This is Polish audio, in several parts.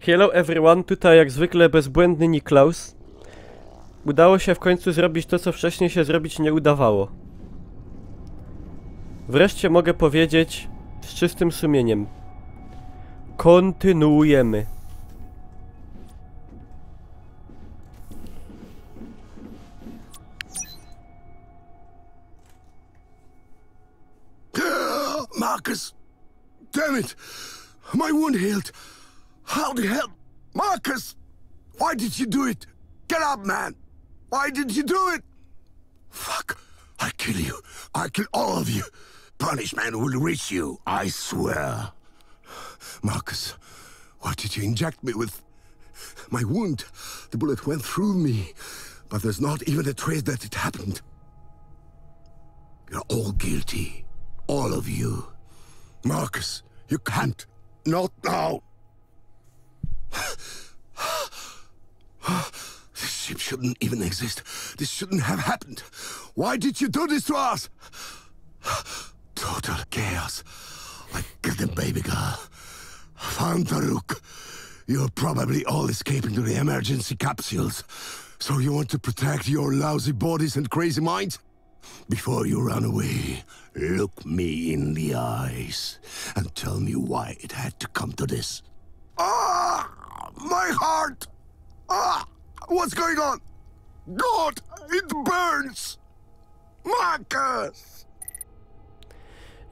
Hello everyone, tutaj jak zwykle bezbłędny Niklaus. Udało się w końcu zrobić to, co wcześniej się zrobić nie udawało. Wreszcie mogę powiedzieć z czystym sumieniem. Kontynuujemy. Marcus! Damn it! My wound healed! How the hell? Marcus! Why did you do it? Get up, man! Why did you do it? Fuck! I kill you. I kill all of you. Punishment will reach you, I swear. Marcus, what did you inject me with? My wound. The bullet went through me, but there's not even a trace that it happened. You're all guilty. All of you. Marcus, you can't. Not now. This ship shouldn't even exist. This shouldn't have happened. Why did you do this to us? Total chaos. Like the baby girl. Found Farouk. You're probably all escaping to the emergency capsules. So you want to protect your lousy bodies and crazy minds? Before you run away, look me in the eyes and tell me why it had to come to this. Ah! My heart! Ah! What's going on? God! It burns! Marcus!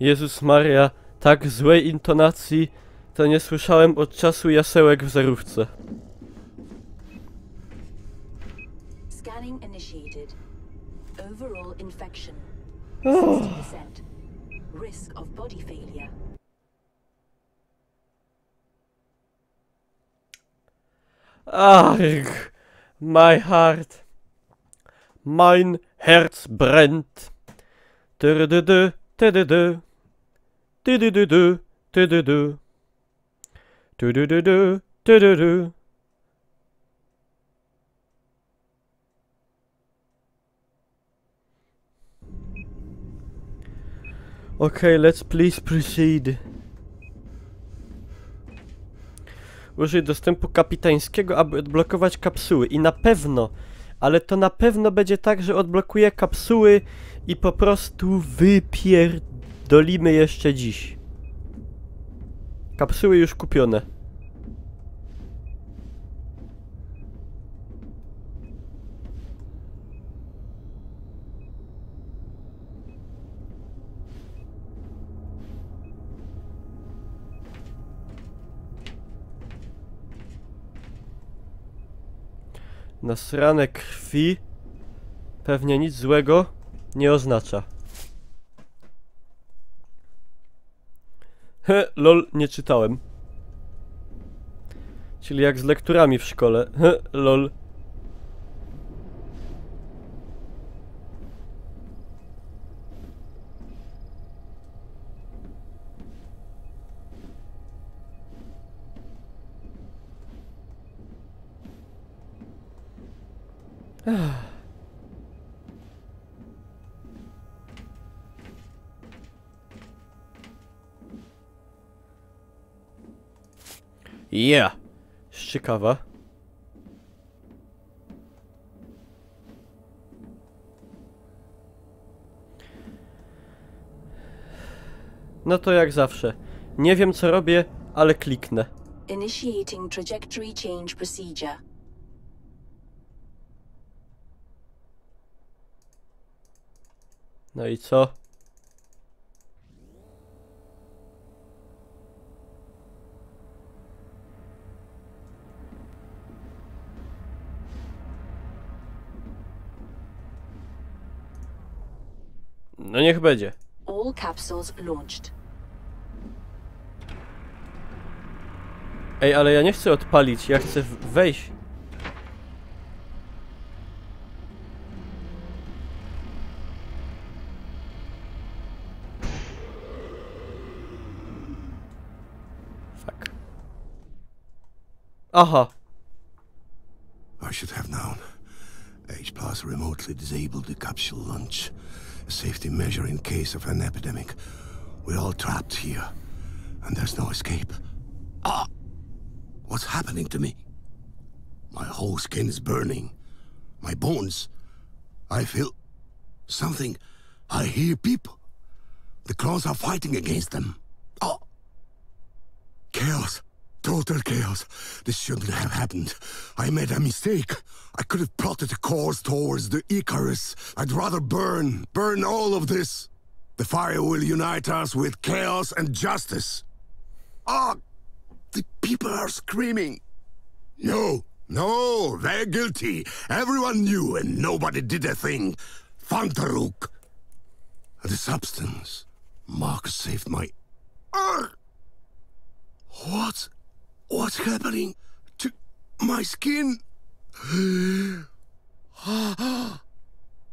Jezus Maria, tak złej intonacji to nie słyszałem od czasu jasełek w zerówce. Scanning initiated. Overall infection 60%. Risk of body failure. Ach, my heart. Mein Herz brennt. Tyrydydy, tydydy. Tydydydy, tydydy. Tydydydy, tydydy. Okay, let's please proceed. Użyj dostępu kapitańskiego, aby odblokować kapsuły. I na pewno, ale to na pewno będzie tak, że odblokuję kapsuły i po prostu wypierdolimy jeszcze dziś. Kapsuły już kupione. Nasrane krwi pewnie nic złego nie oznacza. Lol, nie czytałem. Czyli jak z lekturami w szkole. Lol. Yeah! Ciekawa. No to jak zawsze. Nie wiem co robię, ale kliknę. Initiating trajectory change procedure. No i co? No niech będzie. All capsules launched. Ej, ale ja nie chcę odpalić, ja chcę wejść. Fuck. Aha. I should have known. H+ remotely disabled the capsule launch. A safety measure in case of an epidemic. We're all trapped here, and there's no escape. Ah! What's happening to me? My whole skin is burning. My bones. I feel something. I hear people. The clones are fighting against them. Oh! Chaos. Total chaos. This shouldn't have happened. I made a mistake. I could have plotted a course towards the Icarus. I'd rather burn all of this. The fire will unite us with chaos and justice. Ah! The people are screaming. No, they're guilty. Everyone knew and nobody did a thing. Fantaruk. The substance. Marcus saved my... What's happening to my skin?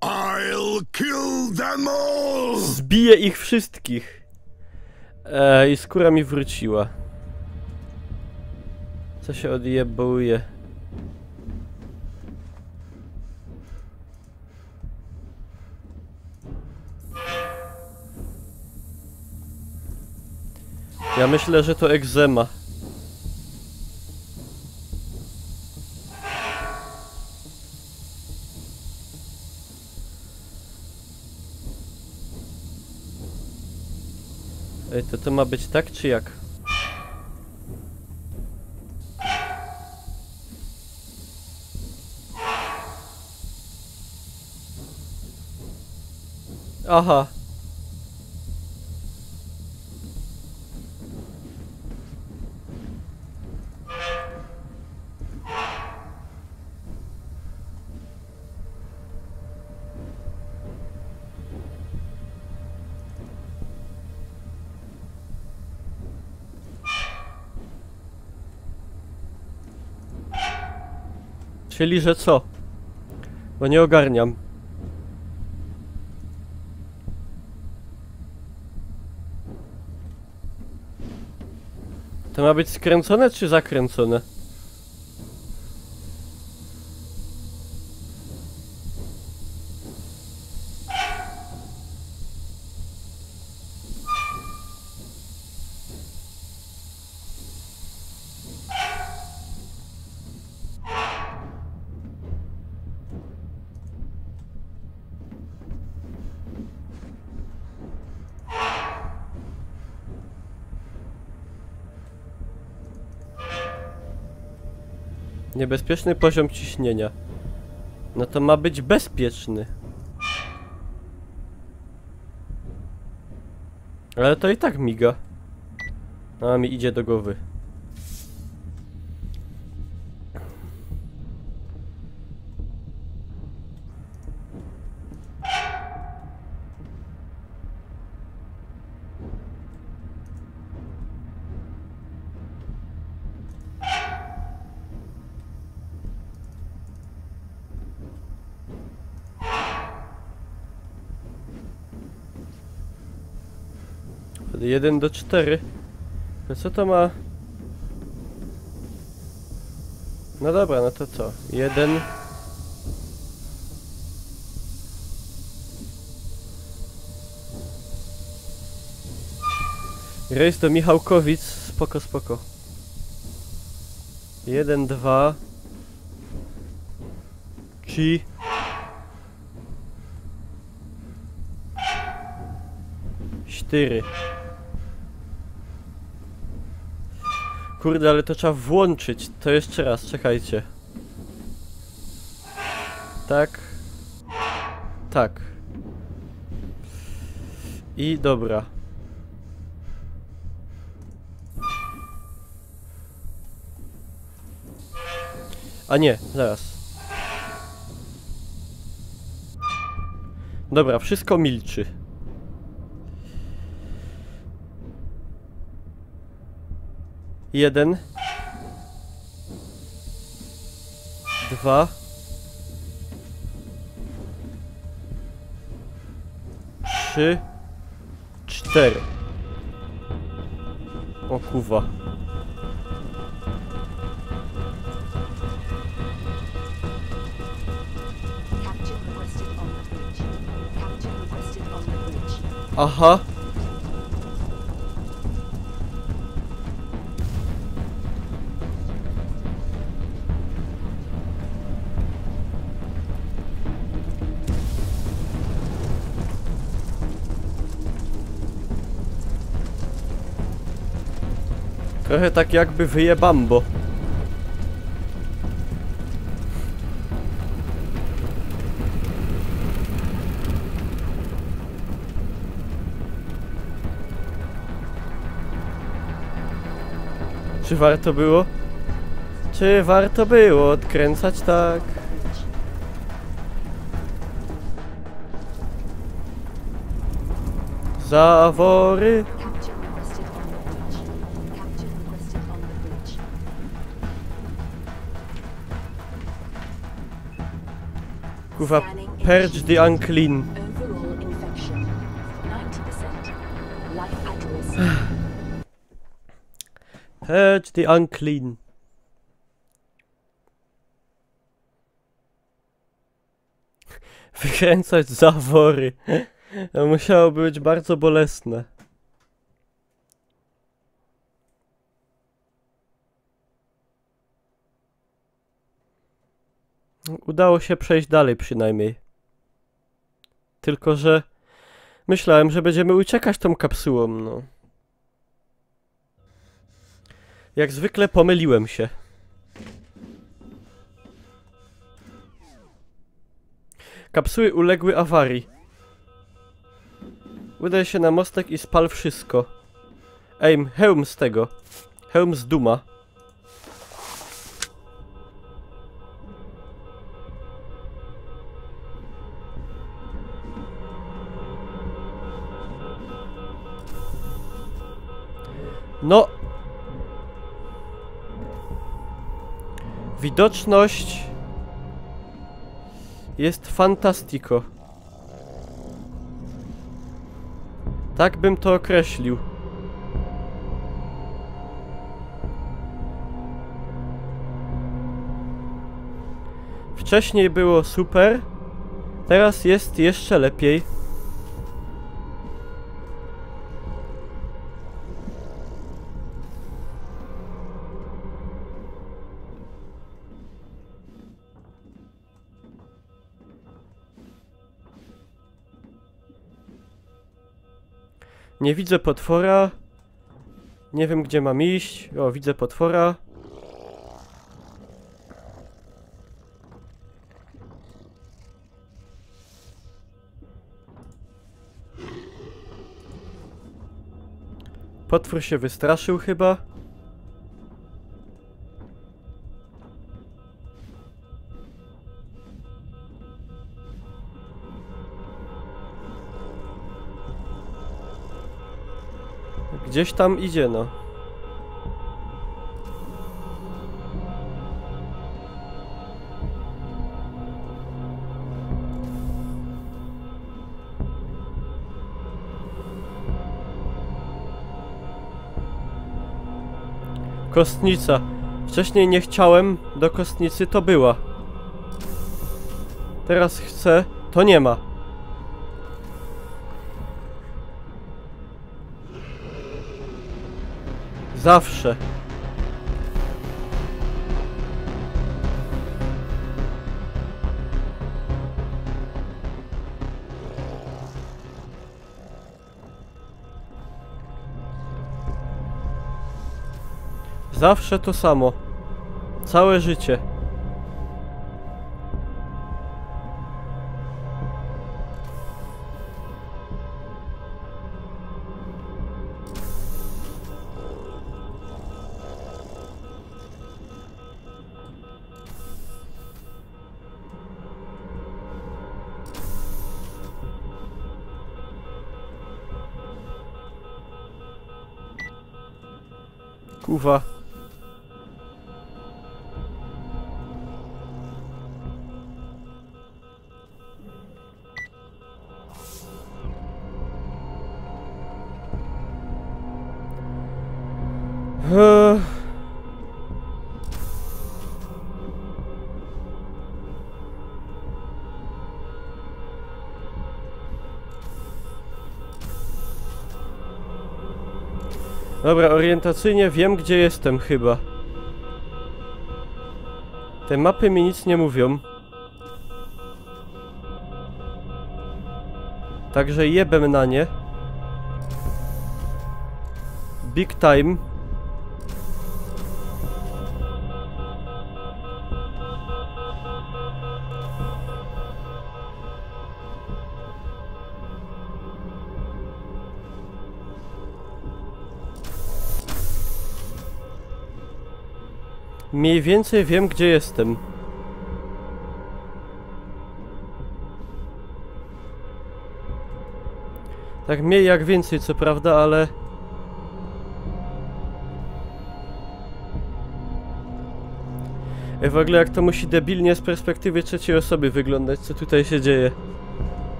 I'll kill them all! Zbiję ich wszystkich. I skóra mi wróciła. Co się odjebuje? Ja myślę, że to egzema. Ej, to ma być tak czy jak? Aha. Czyli, że co? Bo nie ogarniam. To ma być skręcone czy zakręcone? Niebezpieczny poziom ciśnienia. No to ma być bezpieczny. Ale to i tak miga. A mi idzie do głowy. Wtedy 1 do 4. To co to ma? No dobra, no to co? 1. Rejs do Michałkowic. Spoko, spoko. 1, 2. 3. 4. Kurde, ale to trzeba włączyć. To jeszcze raz, czekajcie. Tak. Tak. I dobra. A nie, zaraz. Dobra, wszystko milczy. Jeden. 2. 3. 4. O kurwa. Aha. Trochę tak jakby wyjebambo. Czy warto było? Czy warto było odkręcać tak? Zawory. Capture requested on the bridge. Capture requested on the bridge. Kurwa, purge the unclean. Overall infection 90%. Life at risk. Purge the unclean. Wykręcać zawory. To musiałoby być bardzo bolesne. Udało się przejść dalej przynajmniej. Tylko że myślałem, że będziemy uciekać tą kapsułą, no. Jak zwykle pomyliłem się. Kapsuły uległy awarii. Udaj się na mostek i spal wszystko. Aim, hełm z tego. Hełm z Duma. No. Widoczność jest fantastico. Tak bym to określił. Wcześniej było super, teraz jest jeszcze lepiej. Nie widzę potwora. Nie wiem, gdzie mam iść. O, widzę potwora. Potwór się wystraszył chyba. Gdzieś tam idzie, no. Kostnica. Wcześniej nie chciałem do kostnicy, to była. Teraz chcę, to nie ma. Zawsze. Zawsze to samo. Całe życie. Kurwa. Dobra, orientacyjnie wiem, gdzie jestem chyba. Te mapy mi nic nie mówią. Także jebem na nie. Big time. Mniej więcej wiem, gdzie jestem. Tak mniej jak więcej, co prawda, ale... W ogóle jak to musi debilnie z perspektywy trzeciej osoby wyglądać, co tutaj się dzieje.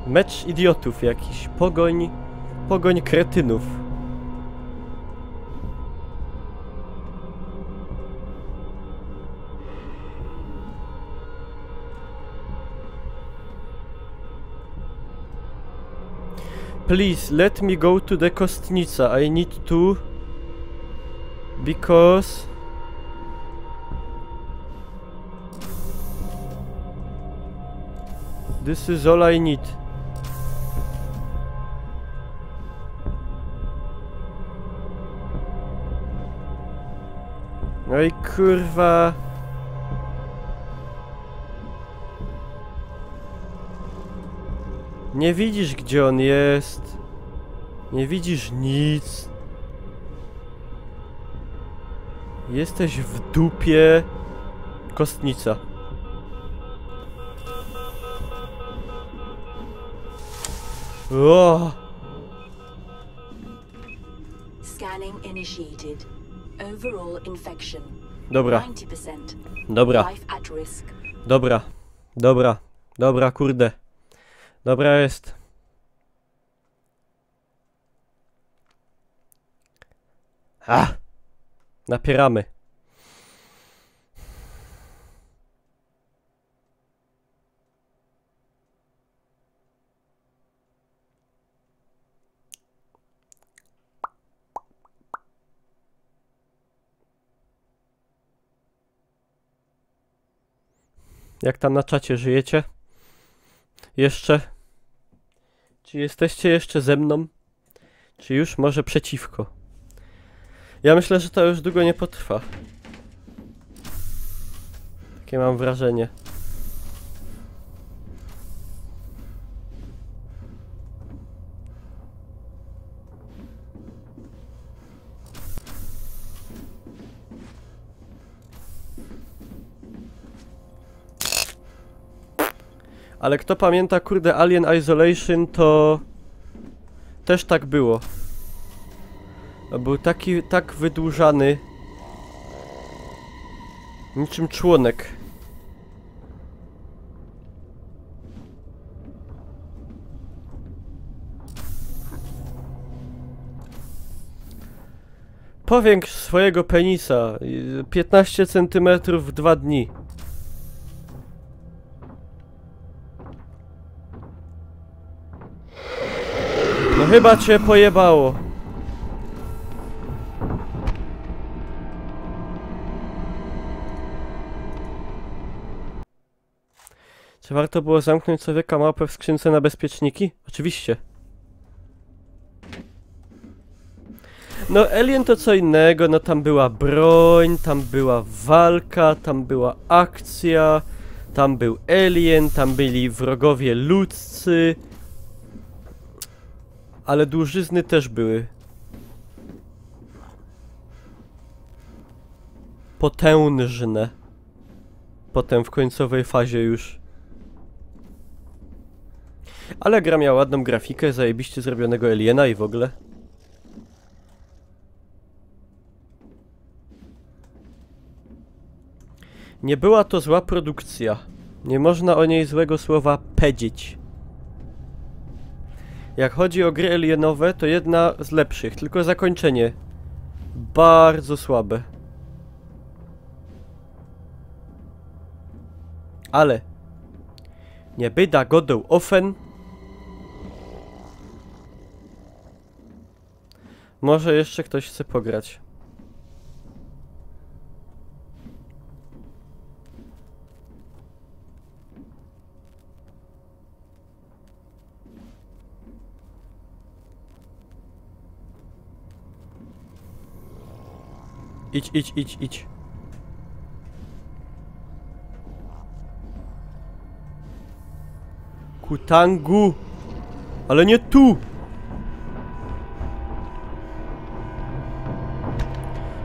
Mecz idiotów jakiś. Pogoń kretynów. Please, let me go to the kostnica. I need to... Because... This is all I need. No i kurwa... Nie widzisz, gdzie on jest. Nie widzisz nic. Jesteś w dupie. Kostnica. O! Scanning initiated. Overall infection. Dobra. 90%. Dobra. Life at risk. Dobra. Dobra. Dobra, kurde. Dobra jest. A! Napieramy. Jak tam na czacie żyjecie? Jeszcze? Czy jesteście jeszcze ze mną? Czy już może przeciwko? Ja myślę, że to już długo nie potrwa. Takie mam wrażenie. Ale kto pamięta, kurde, Alien Isolation, to... też tak było. Był tak wydłużany. Niczym członek. Powiększ swojego penisa. 15 cm w 2 dni. No chyba cię pojebało. Czy warto było zamknąć człowieka małpę w skrzynce na bezpieczniki? Oczywiście. No Alien to co innego, no tam była broń, tam była walka, tam była akcja, tam był Alien, tam byli wrogowie ludzcy. Ale dłużyzny też były. Potężne. Potem w końcowej fazie już. Ale gra miała ładną grafikę, zajebiście zrobionego Aliena i w ogóle. Nie była to zła produkcja. Nie można o niej złego słowa powiedzieć. Jak chodzi o gry alienowe, to jedna z lepszych, tylko zakończenie bardzo słabe. Ale nie byda godą ofen. Może jeszcze ktoś chce pograć. Idź. Kutangu! Ale nie tu!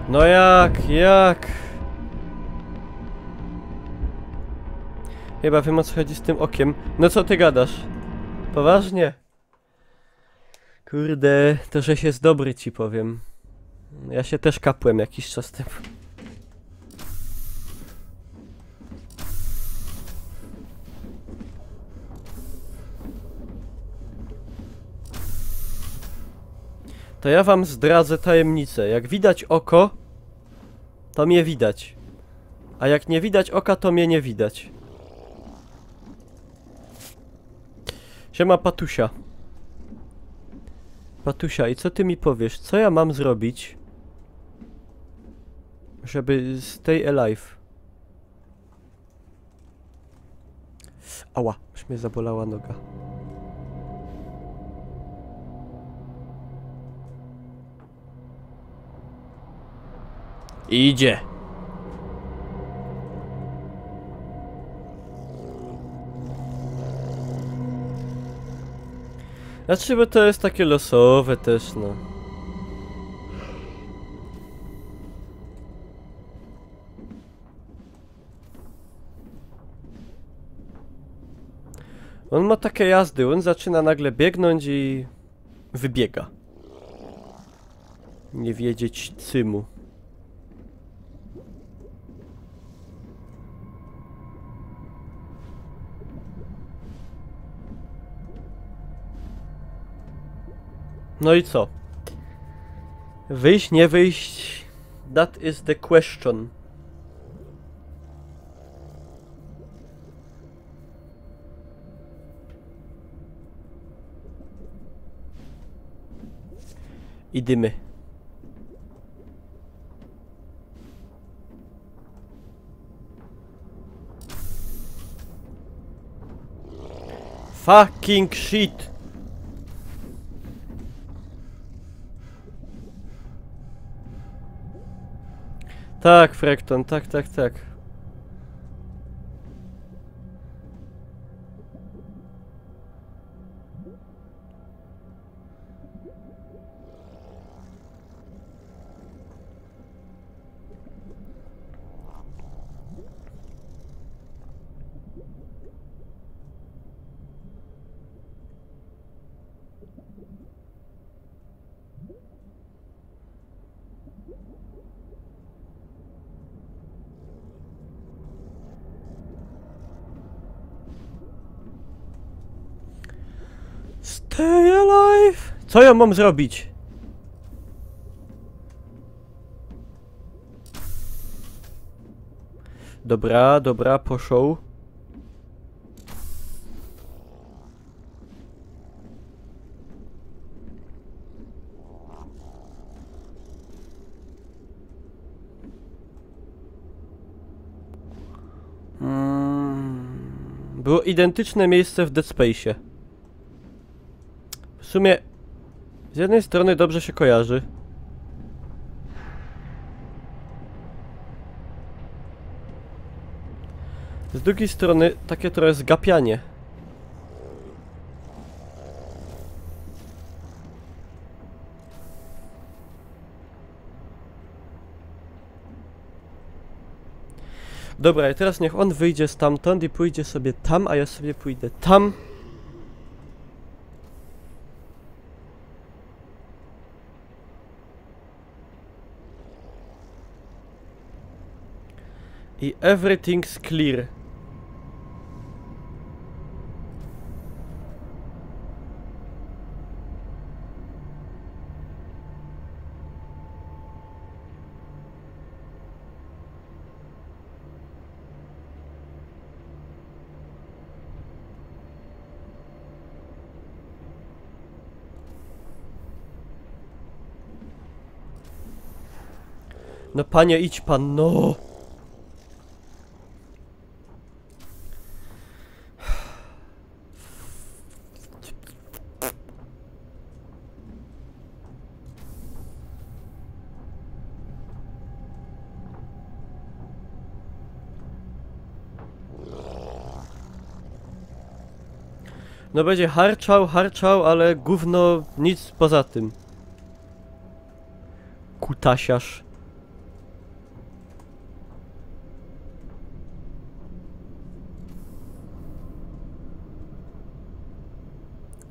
No jak? Chyba wiem, o co chodzi z tym okiem. No co ty gadasz? Poważnie? Kurde, to żeś jest dobry, ci powiem. Ja się też kapłem jakiś czas temu. To ja wam zdradzę tajemnicę. Jak widać oko, to mnie widać. A jak nie widać oka, to mnie nie widać. Siema, Patusia. Patusia, i co ty mi powiesz? Co ja mam zrobić, żeby stay alive? Ała, już mnie zabolała noga. Idzie. Znaczy, bo to jest takie losowe też, no. On ma takie jazdy, on zaczyna nagle biegnąć i wybiega. Nie wiedzieć cymu. No i co? Wyjść, nie wyjść? That is the question. Idziemy. Fucking shit. Tak, Frekton, tak, tak, tak. Stay alive! Co ja mam zrobić? Dobra, dobra, poszło. Było identyczne miejsce w Dead Space'ie. W sumie z jednej strony dobrze się kojarzy. Z drugiej strony takie trochę zgapianie. Dobra, i teraz niech on wyjdzie stamtąd i pójdzie sobie tam, a ja sobie pójdę tam. I everything's clear. No panie, idź pan, no! No będzie harczał, ale gówno nic poza tym. Kutasiarz.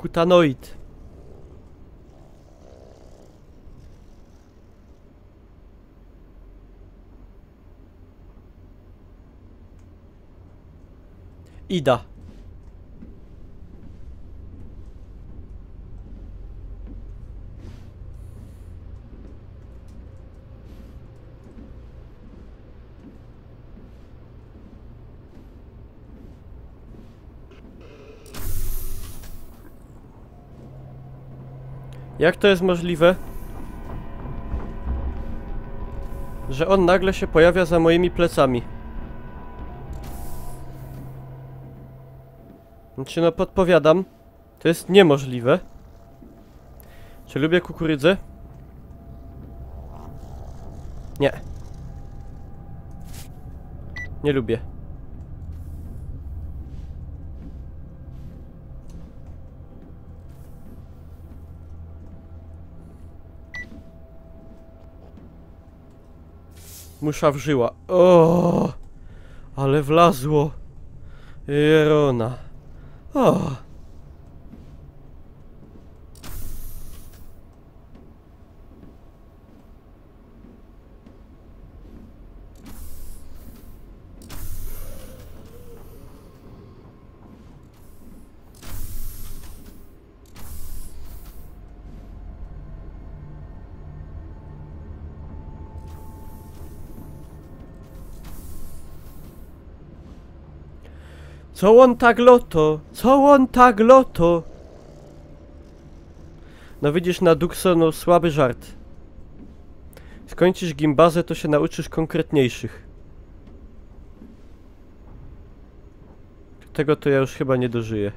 kutanoid. Ida. Jak to jest możliwe, że on nagle się pojawia za moimi plecami? Znaczy, no podpowiadam, to jest niemożliwe. Czy lubię kukurydzę? Nie. Nie lubię. Musza wżyła. O, ale wlazło. Jerona. O. Co on tak loto? Co on tak loto? No widzisz, na Duxonu słaby żart. Skończysz gimbazę, to się nauczysz konkretniejszych. Tego to ja już chyba nie dożyję.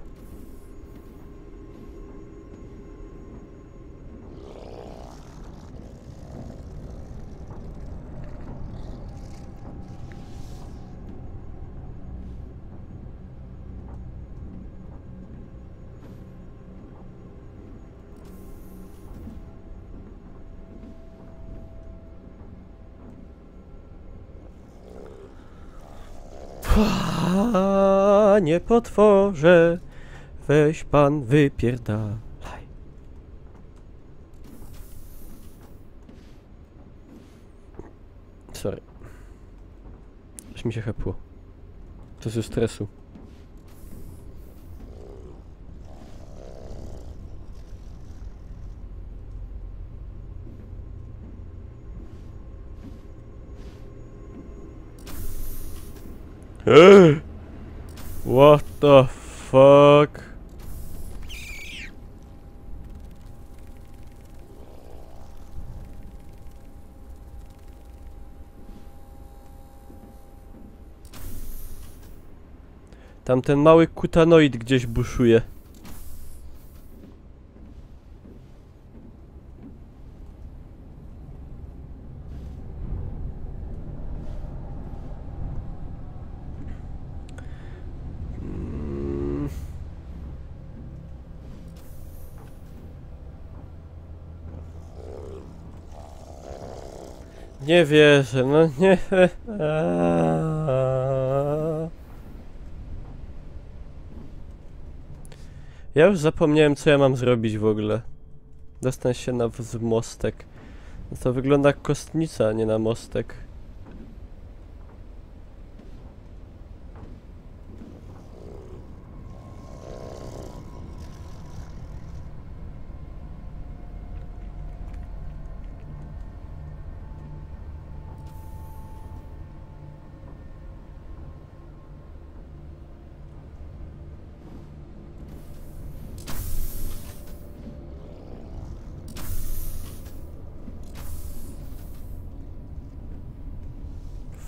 Panie potworze, weź pan wypierdalaj. Sorry. Aż mi się chepło. To ze stresu. What the fuck? Tam ten mały kutanoid gdzieś buszuje. Nie wierzę, no nie. Ja już zapomniałem, co ja mam zrobić w ogóle. Dostań się na mostek. No to wygląda jak kostnica, a nie na mostek.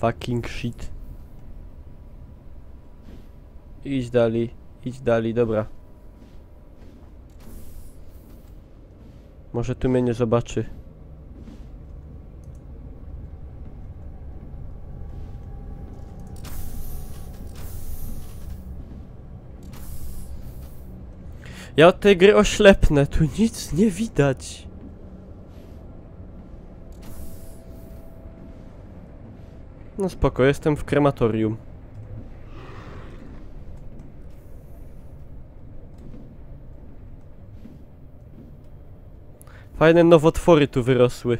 Fucking shit. Idź dalej, dobra. Może tu mnie nie zobaczy. Ja od tej gry oślepnę, tu nic nie widać. No spoko, jestem w krematorium. Fajne nowotwory tu wyrosły.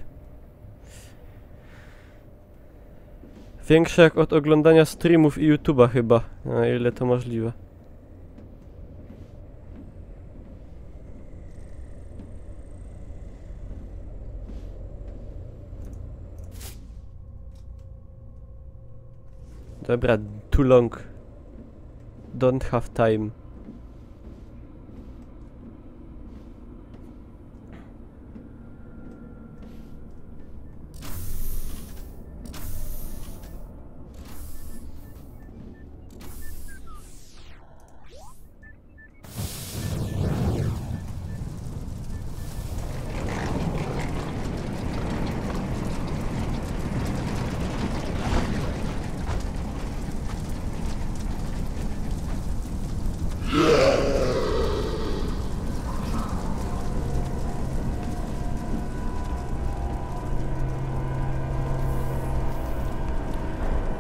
Większe jak od oglądania streamów i YouTube'a chyba. Na ile to możliwe. Dobra, too long. Don't have time.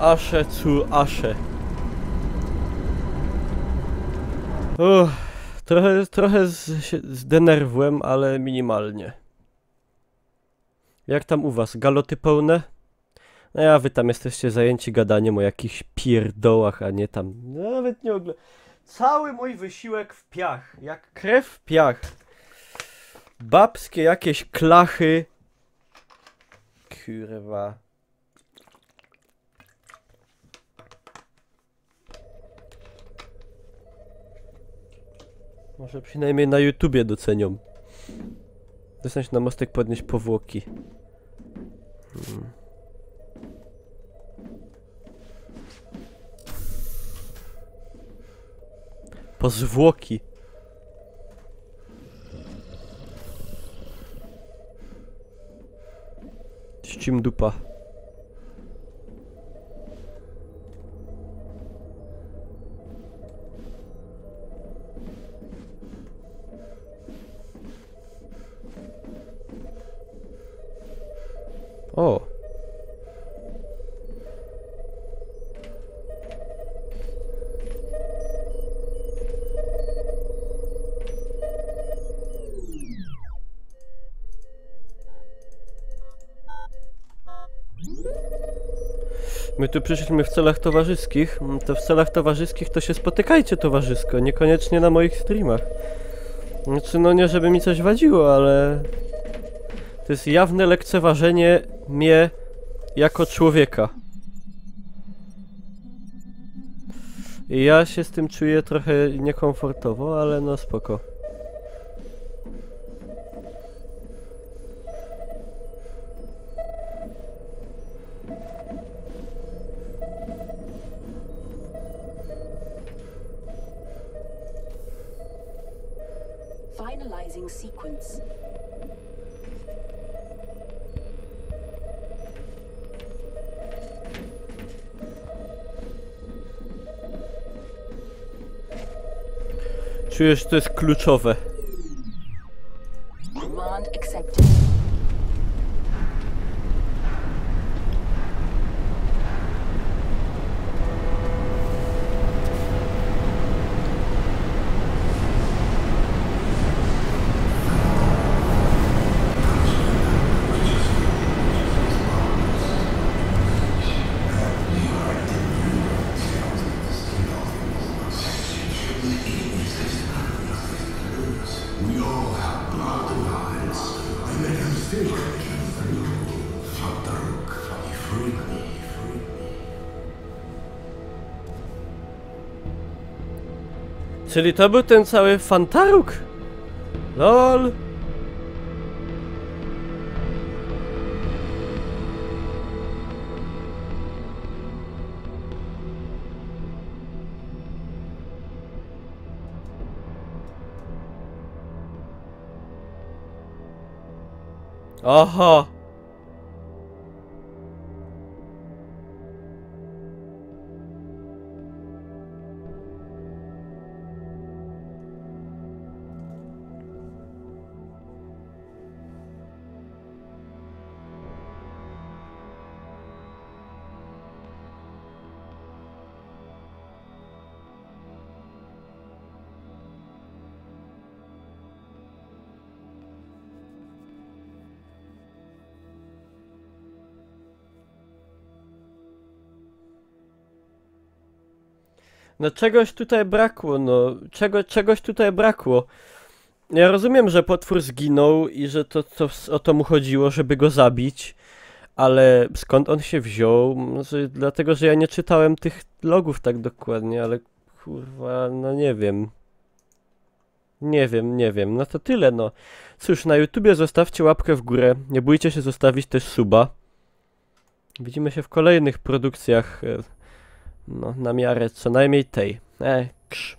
Asze zu asze. Trochę się zdenerwłem, ale minimalnie. Jak tam u was? Galoty pełne? No ja, wy tam jesteście zajęci gadaniem o jakichś pierdołach, a nie tam... Nawet nie oglądam. Cały mój wysiłek w piach. Jak krew w piach. Babskie jakieś klachy. Kurwa. Może przynajmniej na YouTubie docenią. Dostać na mostek, podnieść powłoki. Pozwłoki. Ścim dupa. O. My tu przyszliśmy w celach towarzyskich, to w celach towarzyskich to się spotykajcie towarzysko, niekoniecznie na moich streamach. Znaczy no nie żeby mi coś wadziło, ale... To jest jawne lekceważenie mnie jako człowieka. I ja się z tym czuję trochę niekomfortowo, ale no spoko. Finalizing sequence. Czuję, że to jest kluczowe. Command accepted. Czyli to był ten cały fantaruk? LOL. Aha. No czegoś tutaj brakło, no. Czegoś tutaj brakło. Ja rozumiem, że potwór zginął i że to o to mu chodziło, żeby go zabić. Ale skąd on się wziął? Może dlatego, że ja nie czytałem tych logów tak dokładnie, ale kurwa, no nie wiem. Nie wiem. No to tyle, no. Cóż, na YouTubie zostawcie łapkę w górę. Nie bójcie się zostawić też suba. Widzimy się w kolejnych produkcjach, no, na miarę co najmniej tej. Krz.